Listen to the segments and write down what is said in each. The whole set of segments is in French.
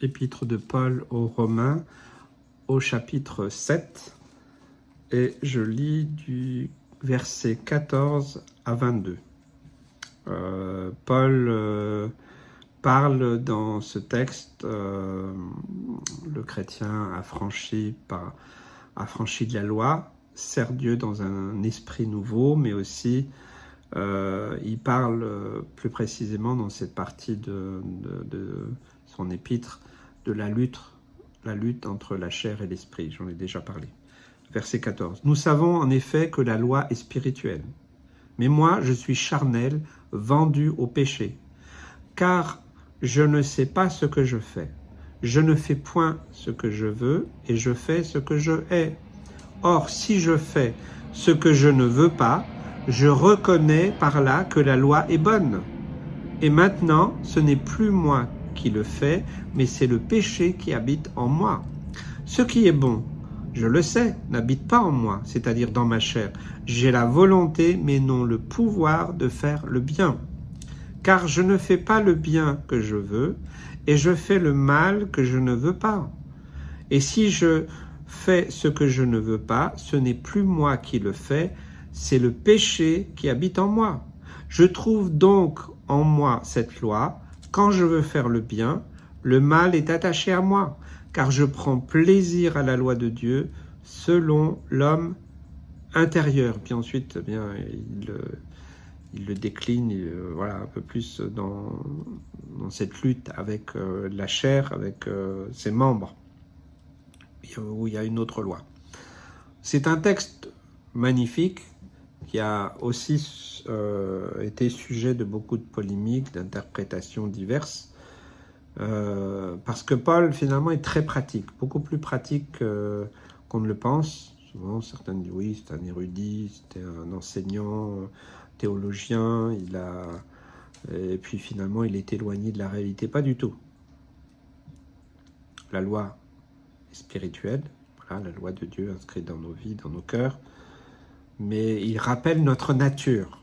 Épître de Paul aux Romains, au chapitre 7, et je lis du verset 14 à 22. Paul parle dans ce texte, le chrétien affranchi de la loi, sert Dieu dans un esprit nouveau, mais aussi il parle plus précisément dans cette partie de son épître de la lutte entre la chair et l'esprit. J'en ai déjà parlé. Verset 14. Nous savons en effet que la loi est spirituelle, mais moi je suis charnel, vendu au péché, car je ne sais pas ce que je fais. Je ne fais point ce que je veux, et je fais ce que je hais. Or, si je fais ce que je ne veux pas, je reconnais par là que la loi est bonne. Et maintenant, ce n'est plus moi qui le fais, mais c'est le péché qui habite en moi. Ce qui est bon, je le sais, n'habite pas en moi, c'est-à-dire dans ma chair. J'ai la volonté, mais non le pouvoir de faire le bien. Car je ne fais pas le bien que je veux, et je fais le mal que je ne veux pas. Et si je fais ce que je ne veux pas, ce n'est plus moi qui le fais, c'est le péché qui habite en moi. Je trouve donc en moi cette loi, quand je veux faire le bien, le mal est attaché à moi, car je prends plaisir à la loi de Dieu selon l'homme intérieur. Puis ensuite, il le décline voilà, un peu plus dans cette lutte avec la chair, avec ses membres, où il y a une autre loi. C'est un texte magnifique qui a aussi été sujet de beaucoup de polémiques, d'interprétations diverses, parce que Paul, finalement, est très pratique, beaucoup plus pratique qu'on ne le pense. Souvent, certains disent oui, c'est un érudit, c'était un enseignant, théologien, et puis finalement, il est éloigné de la réalité. Pas du tout. La loi est spirituelle, voilà, la loi de Dieu inscrite dans nos vies, dans nos cœurs, mais il rappelle notre nature.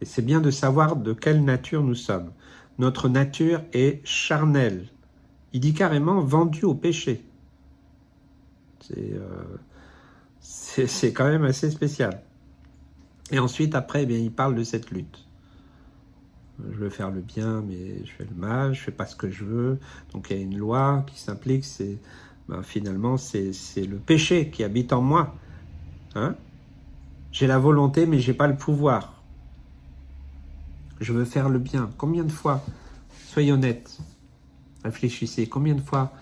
Et c'est bien de savoir de quelle nature nous sommes. Notre nature est charnelle. Il dit carrément vendu au péché. C'est quand même assez spécial. Et ensuite, après, il parle de cette lutte. Je veux faire le bien, mais je fais le mal, je fais pas ce que je veux. Donc il y a une loi qui s'implique, finalement, c'est le péché qui habite en moi. Hein? J'ai la volonté, mais j'ai pas le pouvoir. Je veux faire le bien. Combien de fois, soyez honnêtes, réfléchissez, combien de fois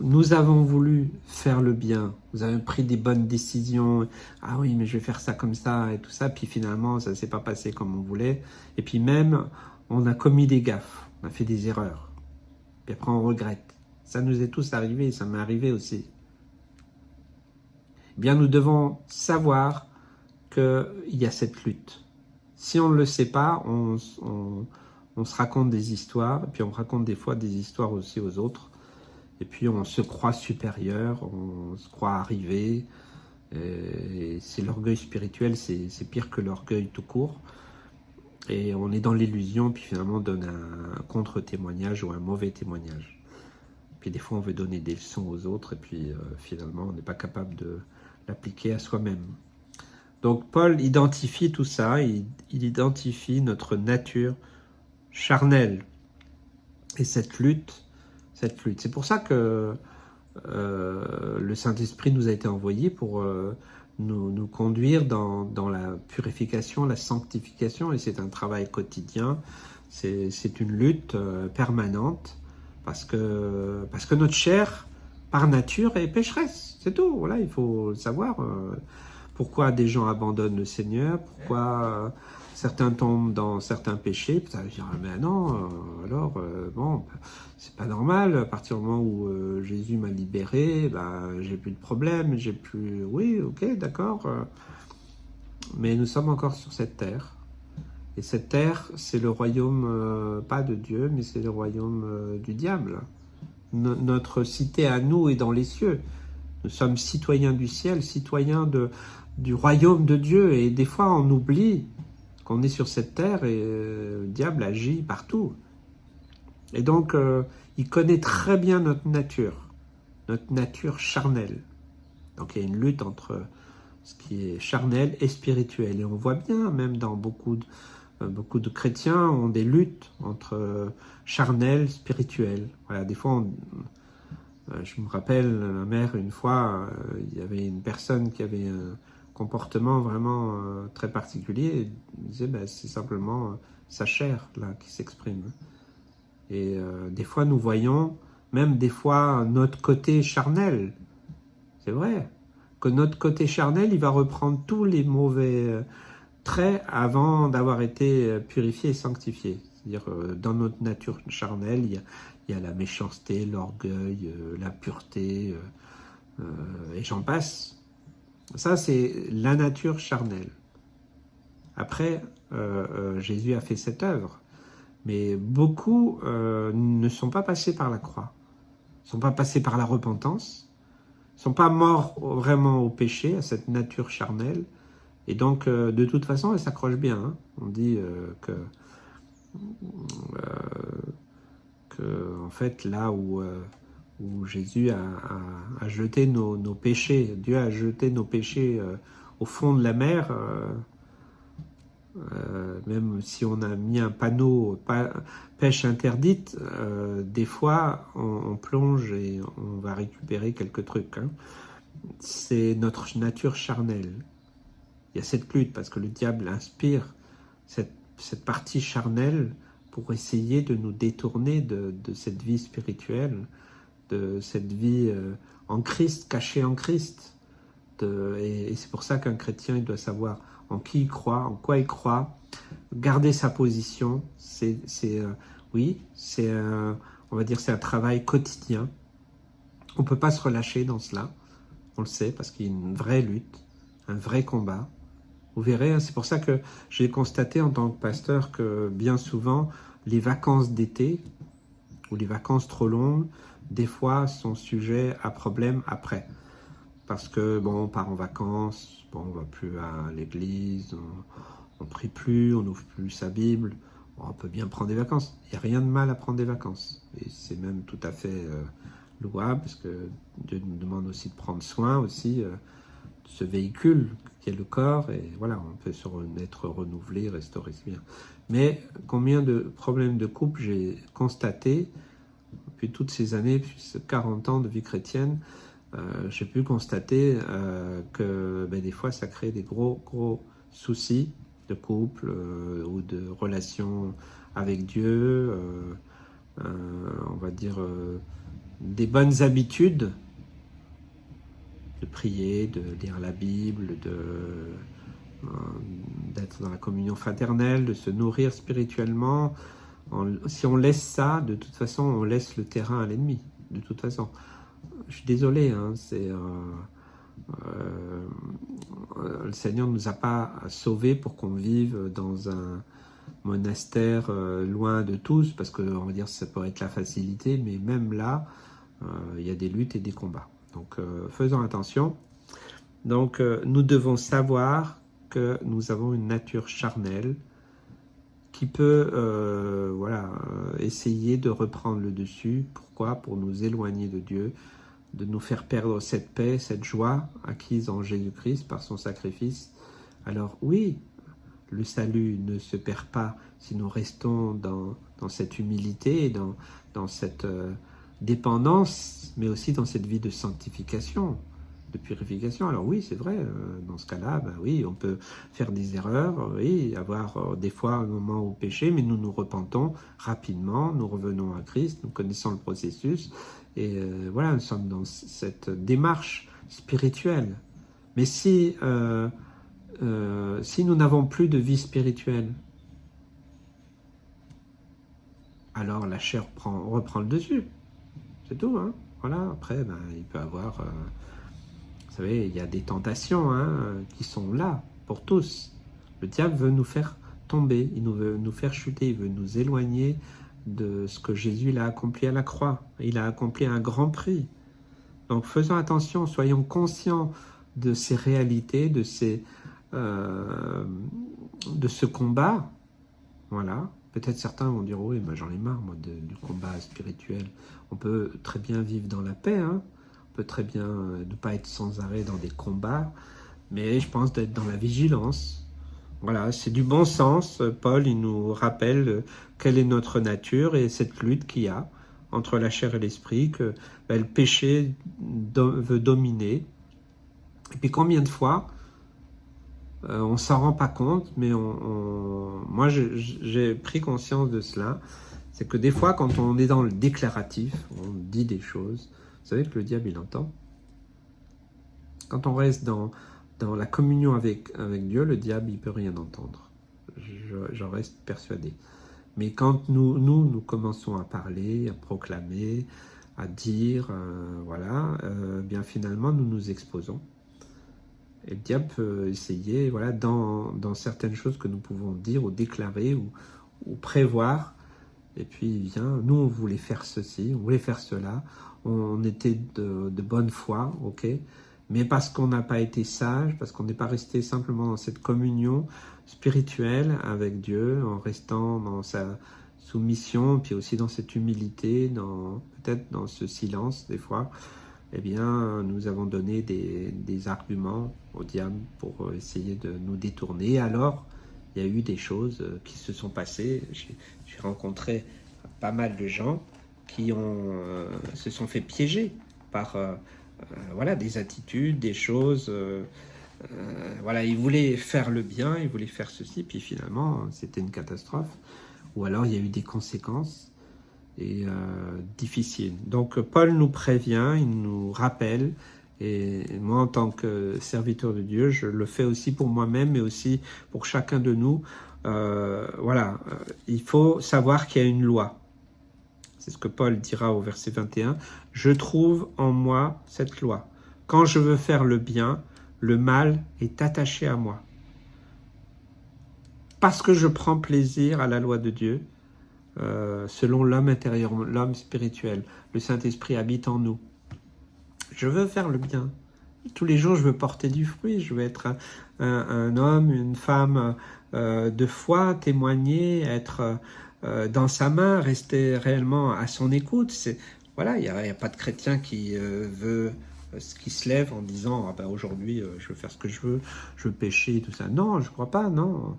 nous avons voulu faire le bien, vous avez pris des bonnes décisions, ah oui, mais je vais faire ça comme ça et tout ça, puis finalement, ça ne s'est pas passé comme on voulait, et puis même, on a commis des gaffes, on a fait des erreurs, puis après on regrette. Ça nous est tous arrivé, ça m'est arrivé aussi. Eh bien, nous devons savoir qu'il y a cette lutte. Si on ne le sait pas, on se raconte des histoires, et puis on raconte des fois des histoires aussi aux autres, et puis on se croit supérieur, on se croit arrivé, et c'est l'orgueil spirituel, c'est pire que l'orgueil tout court, et on est dans l'illusion, puis finalement on donne un contre-témoignage ou un mauvais témoignage. Puis des fois on veut donner des leçons aux autres, et puis finalement on n'est pas capable de l'appliquer à soi-même. Donc Paul identifie tout ça, il identifie notre nature charnelle, et cette lutte. C'est pour ça que le Saint-Esprit nous a été envoyé pour nous conduire dans la purification, la sanctification, et c'est un travail quotidien, c'est une lutte permanente, parce que notre chair, par nature, est pécheresse, c'est tout, voilà, il faut le savoir. Pourquoi des gens abandonnent le Seigneur, pourquoi certains tombent dans certains péchés, ça veut dire, mais non, bon, c'est pas normal, à partir du moment où Jésus m'a libéré, j'ai plus de problème, oui, ok, d'accord, mais nous sommes encore sur cette terre, et cette terre, c'est le royaume, pas de Dieu, mais c'est le royaume du diable. Notre cité à nous est dans les cieux, nous sommes citoyens du ciel, citoyens du royaume de Dieu, et des fois on oublie qu'on est sur cette terre et le diable agit partout. Et donc, il connaît très bien notre nature charnelle. Donc il y a une lutte entre ce qui est charnel et spirituel. Et on voit bien, même dans beaucoup de chrétiens ont des luttes entre charnel et spirituel. Voilà, des fois, je me rappelle, ma mère, une fois, il y avait une personne qui avait un comportement vraiment très particulier. Elle disait, ben, c'est simplement sa chair là qui s'exprime. Et des fois, nous voyons, même des fois, notre côté charnel. C'est vrai que notre côté charnel, il va reprendre tous les mauvais traits avant d'avoir été purifié et sanctifié. C'est-à-dire, dans notre nature charnelle, il y a la méchanceté, l'orgueil, l'impureté, et j'en passe. Ça, c'est la nature charnelle. Après, Jésus a fait cette œuvre. Mais beaucoup ne sont pas passés par la croix, ne sont pas passés par la repentance, ne sont pas morts vraiment au péché, à cette nature charnelle. Et donc, de toute façon, elle s'accroche bien. Hein. On dit en fait, là où Jésus a jeté nos péchés, Dieu a jeté nos péchés au fond de la mer, même si on a mis un panneau pêche interdite, des fois on plonge et on va récupérer quelques trucs. Hein. C'est notre nature charnelle. Il y a cette lutte parce que le diable inspire cette partie charnelle pour essayer de nous détourner de cette vie spirituelle, de cette vie en Christ, cachée en Christ. Et c'est pour ça qu'un chrétien il doit savoir en qui il croit, en quoi il croit, garder sa position. Oui, on va dire c'est un travail quotidien. On ne peut pas se relâcher dans cela, on le sait, parce qu'il y a une vraie lutte, un vrai combat. Vous verrez, hein, c'est pour ça que j'ai constaté en tant que pasteur que bien souvent, les vacances d'été ou les vacances trop longues, des fois sont sujets à problème après. Parce que, bon, on part en vacances, bon, on ne va plus à l'église, on ne prie plus, on n'ouvre plus sa Bible. Bon, on peut bien prendre des vacances. Il n'y a rien de mal à prendre des vacances. Et c'est même tout à fait louable, parce que Dieu nous demande aussi de prendre soin aussi de ce véhicule qui est le corps. Et voilà, on peut être renouvelé, restauré, c'est bien. Mais combien de problèmes de couple j'ai constaté depuis toutes ces années, depuis ces 40 ans de vie chrétienne, j'ai pu constater que des fois ça crée des gros soucis de couple ou de relations avec Dieu, on va dire des bonnes habitudes de prier, de lire la Bible, d'être dans la communion fraternelle, de se nourrir spirituellement. Si on laisse ça, de toute façon, on laisse le terrain à l'ennemi, de toute façon. Je suis désolé, hein, le Seigneur ne nous a pas sauvés pour qu'on vive dans un monastère loin de tous, parce qu'on va dire que ça pourrait être la facilité, mais même là, il y a des luttes et des combats. Donc faisons attention. Donc nous devons savoir que nous avons une nature charnelle qui peut essayer de reprendre le dessus. Pourquoi? Pour nous éloigner de Dieu, de nous faire perdre cette paix, cette joie acquise en Jésus-Christ par son sacrifice. Alors oui, le salut ne se perd pas si nous restons dans cette humilité, dans cette dépendance, mais aussi dans cette vie de sanctification, de purification. Alors oui, c'est vrai, dans ce cas-là, oui, on peut faire des erreurs, oui, avoir des fois un moment au péché, mais nous nous repentons rapidement, nous revenons à Christ, nous connaissons le processus, et voilà, nous sommes dans cette démarche spirituelle. Mais si nous n'avons plus de vie spirituelle, alors la chair reprend le dessus. C'est tout, hein. Voilà, après, il peut avoir... vous savez, il y a des tentations qui sont là pour tous. Le diable veut nous faire tomber, il veut nous faire chuter, il veut nous éloigner de ce que Jésus a accompli à la croix. Il a accompli un grand prix. Donc faisons attention, soyons conscients de ces réalités, de ce combat. Voilà, peut-être certains vont dire, oui, j'en ai marre, moi, du combat spirituel. On peut très bien vivre dans la paix, hein. On peut très bien ne pas être sans arrêt dans des combats, mais je pense d'être dans la vigilance. Voilà, c'est du bon sens. Paul, il nous rappelle quelle est notre nature et cette lutte qu'il y a entre la chair et l'esprit, que le péché veut dominer. Et puis combien de fois on s'en rend pas compte, mais moi j'ai pris conscience de cela, c'est que des fois quand on est dans le déclaratif, on dit des choses, vous savez que le diable il entend. Quand on reste dans la communion avec Dieu, le diable il peut rien entendre. J'en reste persuadé. Mais quand nous commençons à parler, à proclamer, à dire, voilà, bien finalement nous nous exposons. Et le diable peut essayer, voilà, dans certaines choses que nous pouvons dire ou déclarer ou prévoir. Et puis il vient, nous on voulait faire ceci, on voulait faire cela, on était de bonne foi, ok, mais parce qu'on n'a pas été sage, parce qu'on n'est pas resté simplement dans cette communion spirituelle avec Dieu, en restant dans sa soumission, puis aussi dans cette humilité, peut-être dans ce silence des fois, eh bien, nous avons donné des arguments au diable pour essayer de nous détourner. Alors, il y a eu des choses qui se sont passées. J'ai rencontré pas mal de gens qui se sont fait piéger par voilà, des attitudes, des choses. Voilà, ils voulaient faire le bien, ils voulaient faire ceci, puis finalement, c'était une catastrophe. Ou alors, il y a eu des conséquences et difficile. Donc Paul nous prévient, il nous rappelle, et moi en tant que serviteur de Dieu, je le fais aussi pour moi-même, mais aussi pour chacun de nous. Voilà, il faut savoir qu'il y a une loi. C'est ce que Paul dira au verset 21. Je trouve en moi cette loi. Quand je veux faire le bien, le mal est attaché à moi. Parce que je prends plaisir à la loi de Dieu, selon l'homme intérieur, l'homme spirituel. Le Saint-Esprit habite en nous. Je veux faire le bien. Tous les jours, je veux porter du fruit. Je veux être un homme, une femme de foi, témoigner, être dans sa main, rester réellement à son écoute. Voilà, il n'y a pas de chrétien qui qui se lève en disant ah ben aujourd'hui, je veux faire ce que je veux pécher, tout ça. Non, je ne crois pas, non.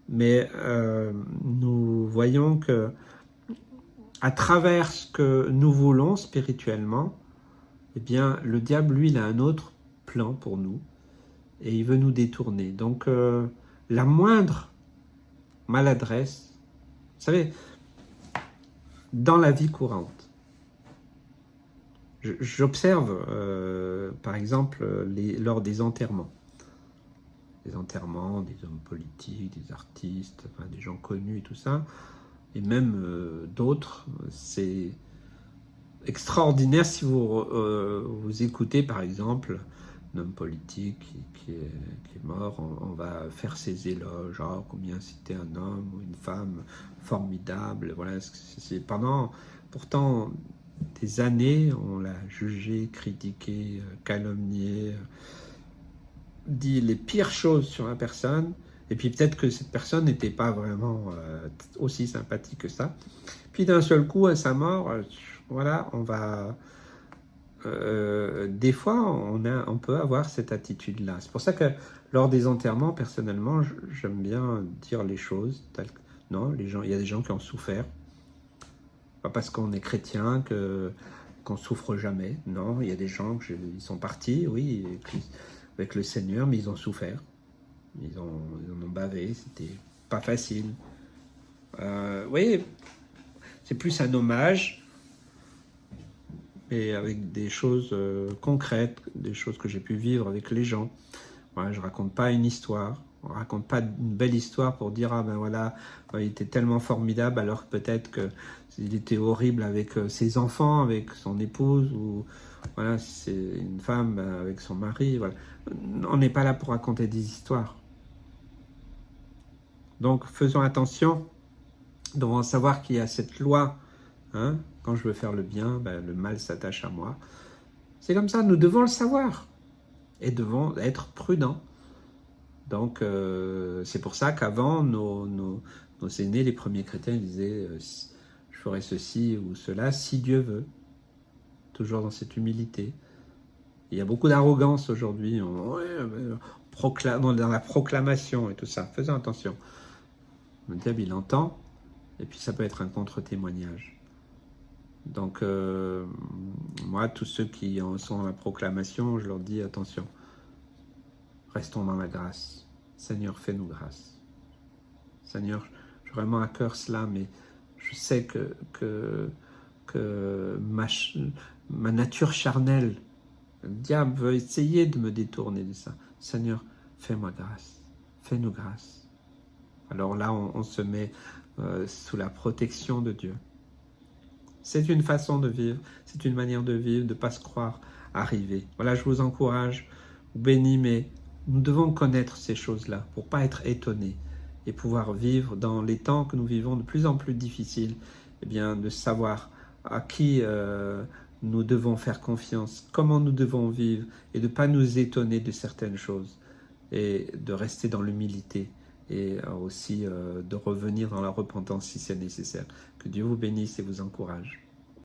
Mais nous voyons que à travers ce que nous voulons spirituellement, eh bien, le diable, lui, il a un autre plan pour nous et il veut nous détourner. Donc, la moindre maladresse, vous savez, dans la vie courante, j'observe, par exemple, lors des enterrements, des hommes politiques, des artistes, enfin, des gens connus et tout ça, et même d'autres, c'est extraordinaire si vous écoutez par exemple un homme politique qui est mort, on va faire ses éloges, oh, combien c'était un homme ou une femme formidable, voilà, c'est pourtant des années on l'a jugé, critiqué, calomnié, dit les pires choses sur la personne, et puis peut-être que cette personne n'était pas vraiment aussi sympathique que ça, puis d'un seul coup à sa mort, voilà, on va des fois on peut avoir cette attitude là. C'est pour ça que lors des enterrements, personnellement, j'aime bien dire les choses telles que non, il y a des gens qui ont souffert, pas parce qu'on est chrétien qu'on souffre jamais. Non, il y a des gens ils sont partis, oui, avec le Seigneur, mais ils ont souffert, ils en ont bavé, c'était pas facile. Oui, c'est plus un hommage, et avec des choses concrètes, des choses que j'ai pu vivre avec les gens. Voilà, je raconte pas une histoire, on raconte pas une belle histoire pour dire ah ben voilà, il était tellement formidable alors que peut-être qu'il était horrible avec ses enfants, avec son épouse, ou voilà, c'est une femme avec son mari. Voilà. On n'est pas là pour raconter des histoires. Donc faisons attention, nous devons savoir qu'il y a cette loi. Hein, quand je veux faire le bien, ben, le mal s'attache à moi. C'est comme ça, nous devons le savoir et devons être prudents. Donc, c'est pour ça qu'avant, nos nos aînés, les premiers chrétiens, ils disaient je ferai ceci ou cela si Dieu veut. Toujours dans cette humilité. Il y a beaucoup d'arrogance aujourd'hui, dans la proclamation et tout ça. Faisons attention. Le diable, il entend, et puis ça peut être un contre-témoignage. Donc, moi, tous ceux qui sont dans la proclamation, je leur dis attention. Restons dans la grâce. Seigneur, fais-nous grâce. Seigneur, j'ai vraiment à cœur cela, mais je sais que ma nature charnelle, le diable veut essayer de me détourner de ça. Seigneur, fais-moi grâce. Fais-nous grâce. Alors là, on se met sous la protection de Dieu. C'est une façon de vivre, c'est une manière de vivre, de ne pas se croire arrivé. Voilà, je vous encourage, vous bénis, mais nous devons connaître ces choses-là pour ne pas être étonnés et pouvoir vivre dans les temps que nous vivons de plus en plus difficiles, eh bien, de savoir à qui nous devons faire confiance, comment nous devons vivre et de ne pas nous étonner de certaines choses et de rester dans l'humilité et aussi de revenir dans la repentance si c'est nécessaire. Que Dieu vous bénisse et vous encourage.